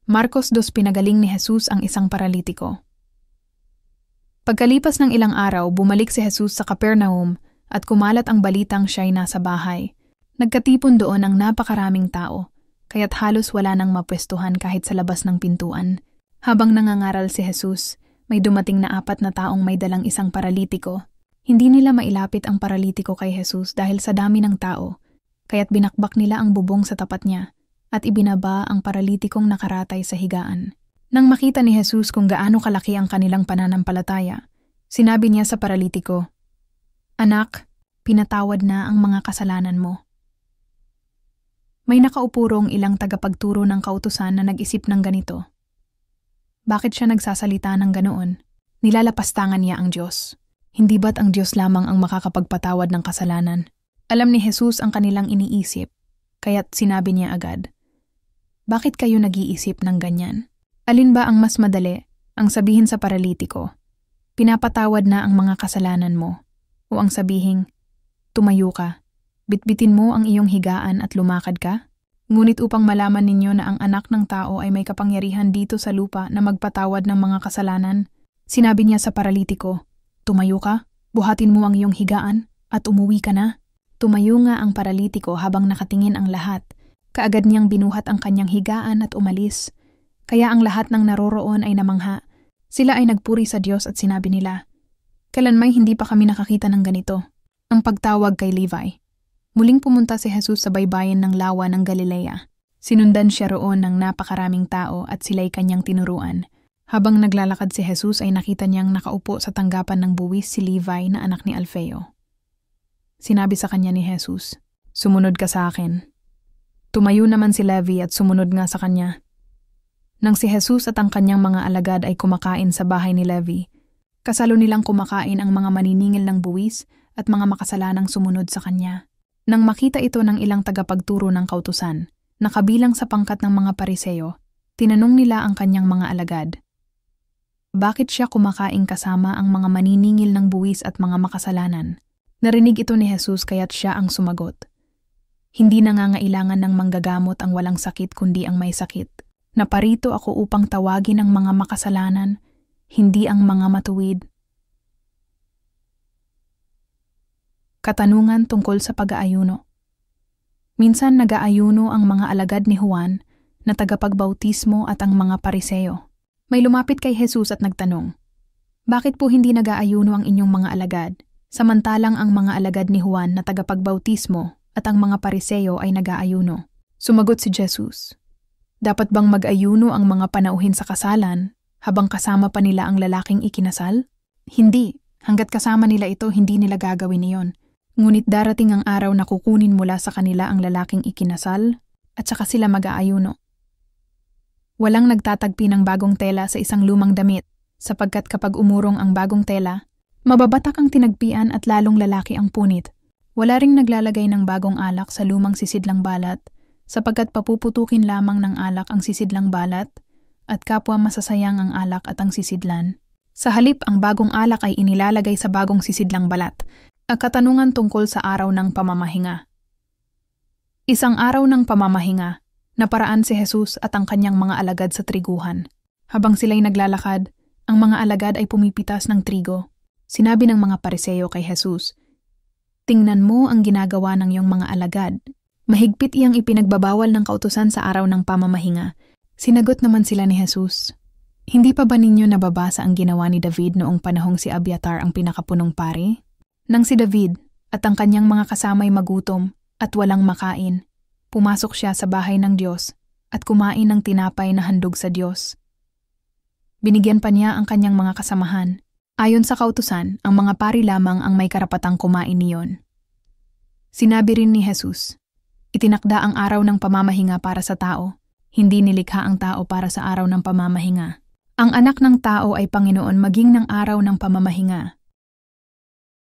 Marcos 2 Pinagaling ni Jesus ang isang paralitiko. Pagkalipas ng ilang araw, bumalik si Jesus sa Capernaum at kumalat ang balitang siya'y nasa bahay. Nagkatipon doon ang napakaraming tao, kaya't halos wala nang mapwestuhan kahit sa labas ng pintuan. Habang nangangaral si Jesus, may dumating na 4 na taong may dalang isang paralitiko. Hindi nila mailapit ang paralitiko kay Jesus dahil sa dami ng tao, kaya't binakbak nila ang bubong sa tapat niya at ibinaba ang paralitikong nakaratay sa higaan. Nang makita ni Jesus kung gaano kalaki ang kanilang pananampalataya, sinabi niya sa paralitiko, "Anak, pinatawad na ang mga kasalanan mo." May nakaupurong ilang tagapagturo ng kautusan na nag-isip ng ganito. Bakit siya nagsasalita ng ganoon? Nilalapastangan niya ang Diyos. Hindi ba't ang Diyos lamang ang makakapagpatawad ng kasalanan? Alam ni Jesus ang kanilang iniisip, kaya't sinabi niya agad, "Bakit kayo nag-iisip ng ganyan? Alin ba ang mas madali, ang sabihin sa paralitiko, pinapatawad na ang mga kasalanan mo, o ang sabihing, tumayo ka, bitbitin mo ang iyong higaan at lumakad ka?" Ngunit upang malaman ninyo na ang anak ng tao ay may kapangyarihan dito sa lupa na magpatawad ng mga kasalanan, sinabi niya sa paralitiko, "Tumayo ka, buhatin mo ang iyong higaan, at umuwi ka na." Tumayo nga ang paralitiko habang nakatingin ang lahat. Kaagad niyang binuhat ang kanyang higaan at umalis. Kaya ang lahat ng naroroon ay namangha. Sila ay nagpuri sa Diyos at sinabi nila, "Kailanmay hindi pa kami nakakita ng ganito." Ang pagtawag kay Levi. Muling pumunta si Jesus sa baybayin ng lawa ng Galilea. Sinundan siya roon ng napakaraming tao at sila'y kanyang tinuruan. Habang naglalakad si Jesus ay nakita niyang nakaupo sa tanggapan ng buwis si Levi na anak ni Alfeo. Sinabi sa kanya ni Jesus, "Sumunod ka sa akin." Tumayo naman si Levi at sumunod nga sa kanya. Nang si Jesus at ang kanyang mga alagad ay kumakain sa bahay ni Levi, kasalo nilang kumakain ang mga maniningil ng buwis at mga makasalanang sumunod sa kanya. Nang makita ito ng ilang tagapagturo ng kautusan, na kabilang sa pangkat ng mga Pariseo, tinanong nila ang kanyang mga alagad, bakit siya kumakain kasama ang mga maniningil ng buwis at mga makasalanan? Narinig ito ni Jesus kaya't siya ang sumagot, "Hindi nangangailangan ng manggagamot ang walang sakit kundi ang may sakit. Naparito ako upang tawagin ang mga makasalanan, hindi ang mga matuwid." Katanungan tungkol sa pag-aayuno. Minsan nag-aayuno ang mga alagad ni Juan na tagapagbautismo at ang mga Pariseo. May lumapit kay Jesus at nagtanong, "Bakit po hindi nag-aayuno ang inyong mga alagad, samantalang ang mga alagad ni Juan na tagapagbautismo at ang mga Pariseo ay nag-aayuno?" Sumagot si Jesus, "Dapat bang mag-ayuno ang mga panauhin sa kasalan habang kasama pa nila ang lalaking ikinasal? Hindi, hanggat kasama nila ito hindi nila gagawin iyon. Ngunit darating ang araw na kukunin mula sa kanila ang lalaking ikinasal at saka sila mag-aayuno. Walang nagtatagpi ng bagong tela sa isang lumang damit, sapagkat kapag umurong ang bagong tela, mababatak ang tinagpian at lalong lalaki ang punit. Wala ring naglalagay ng bagong alak sa lumang sisidlang balat, sapagkat papuputukin lamang ng alak ang sisidlang balat, at kapwa masasayang ang alak at ang sisidlan. Sa halip, ang bagong alak ay inilalagay sa bagong sisidlang balat. Ang katanungan tungkol sa araw ng pamamahinga. Isang araw ng pamamahinga, naparaan si Jesus at ang kanyang mga alagad sa triguhan. Habang sila'y naglalakad, ang mga alagad ay pumipitas ng trigo. Sinabi ng mga Pariseo kay Jesus, "Tingnan mo ang ginagawa ng iyong mga alagad. Mahigpit iyang ipinagbabawal ng kautusan sa araw ng pamamahinga." Sinagot naman sila ni Jesus, "Hindi pa ba ninyo nababasa ang ginawa ni David noong panahong si Abiatar ang pinakapunong pari? Nang si David at ang kanyang mga kasama'y magutom at walang makain, pumasok siya sa bahay ng Diyos at kumain ng tinapay na handog sa Diyos. Binigyan pa niya ang kanyang mga kasamahan. Ayon sa kautusan, ang mga pari lamang ang may karapatang kumain niyon." Sinabi rin ni Jesus, "Itinakda ang araw ng pamamahinga para sa tao, hindi nilikha ang tao para sa araw ng pamamahinga. Ang anak ng tao ay Panginoon maging ng araw ng pamamahinga,